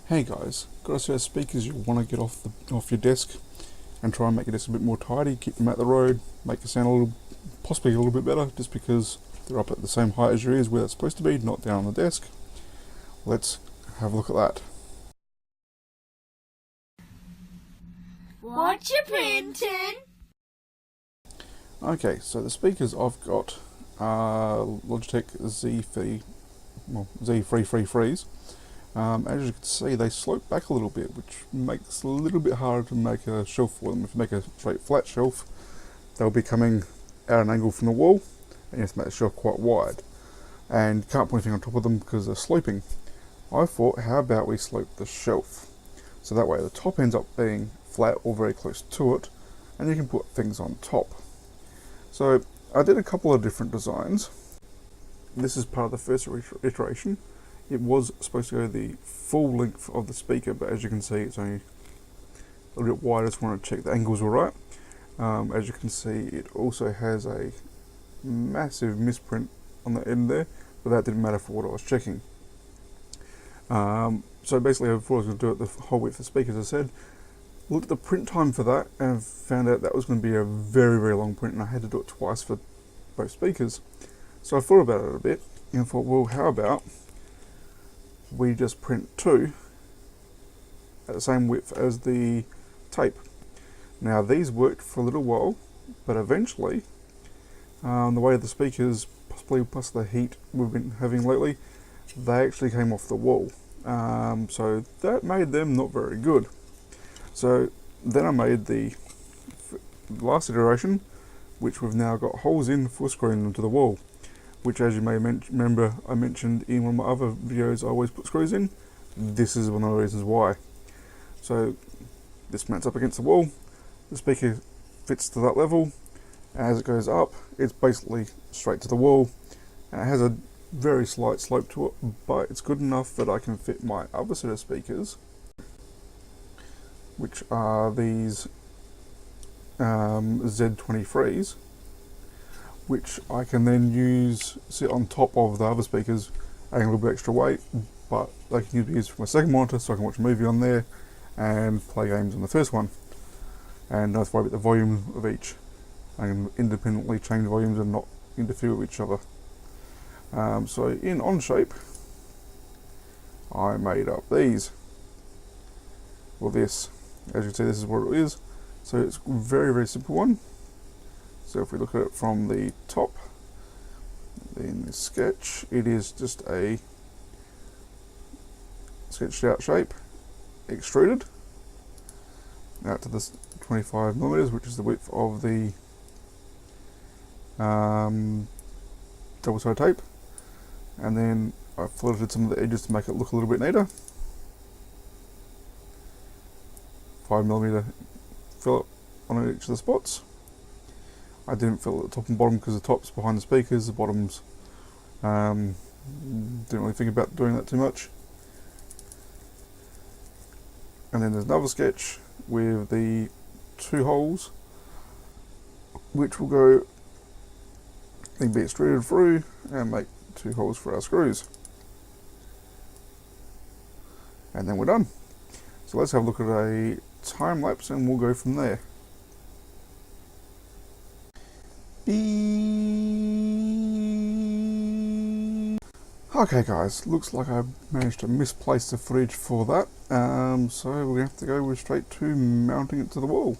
Hey guys, got a set of speakers you want to get off your desk and try and make your desk a bit more tidy, keep them out the road, make it sound possibly a little bit better, just because they're up at the same height as your ears where it's supposed to be, not down on the desk. Let's have a look at that. What you printing? Okay, so the speakers I've got are Logitech Z333s. As you can see, they slope back a little bit, which makes it a little bit harder to make a shelf for them. If you make a straight flat shelf, they'll be coming at an angle from the wall, and you have to make the shelf quite wide. And you can't put anything on top of them because they're sloping. I thought, how about we slope the shelf? So that way the top ends up being flat or very close to it, and you can put things on top. So I did a couple of different designs. This is part of the first iteration. It was supposed to go the full length of the speaker, but as you can see, it's only a little bit wide. I just want to check the angles were right. As you can see, it also has a massive misprint on the end there, but that didn't matter for what I was checking. So basically, I thought I was going to do it the whole width of the speaker, as I said. Looked at the print time for that and found out that was going to be a very, very long print, and I had to do it twice for both speakers. So I thought about it a bit and thought, well, how about we just print two at the same width as the tape. Now these worked for a little while, but eventually the way the speakers, possibly plus the heat we've been having lately, they actually came off the wall. So that made them not very good. So then I made the last iteration, which we've now got holes in for screwing them to the wall, which, as you may remember, I mentioned in one of my other videos, I always put screws in. This is one of the reasons why. So this mounts up against the wall, the speaker fits to that level, and as it goes up, it's basically straight to the wall, and it has a very slight slope to it, but it's good enough that I can fit my other set of speakers, which are these Z333s, which I can then sit on top of the other speakers, adding a little bit extra weight, but they can be used for my second monitor, so I can watch a movie on there and play games on the first one. And I have to worry about the volume of each. I can independently change volumes and not interfere with each other. So in Onshape, I made up these. Well, this. As you can see, this is what it is. So it's a very, very simple one. So if we look at it from the top, in this sketch, it is just a sketched out shape, extruded out to this 25mm, which is the width of the double-sided tape, and then I filleted some of the edges to make it look a little bit neater. 5mm fillet on each of the spots. I didn't fill at the top and bottom because the top's behind the speakers, the bottoms didn't really think about doing that too much. And then there's another sketch with the two holes, which will go then be extruded through and make two holes for our screws. And then we're done. So let's have a look at a time lapse and we'll go from there. Okay guys, looks like I managed to misplace the footage for that, so we're going to have to go straight to mounting it to the wall.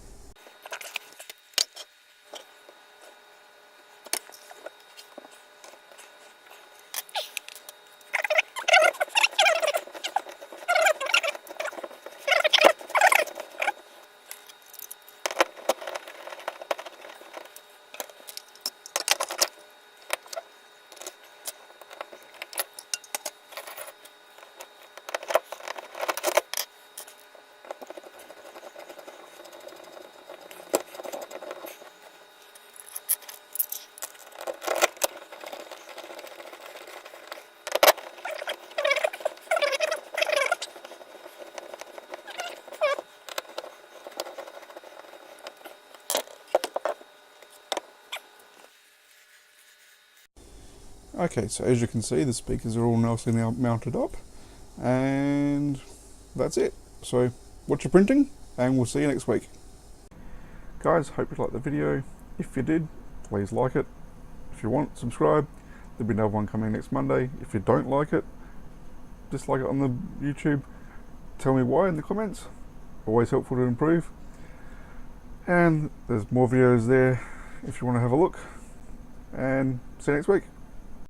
Okay, so as you can see, the speakers are all nicely now mounted up, and that's it. So watch your printing, and we'll see you next week. Guys, hope you liked the video. If you did, please like it. If you want, subscribe. There'll be another one coming next Monday. If you don't like it, dislike it on the YouTube. Tell me why in the comments. Always helpful to improve. And there's more videos there if you want to have a look. And see you next week.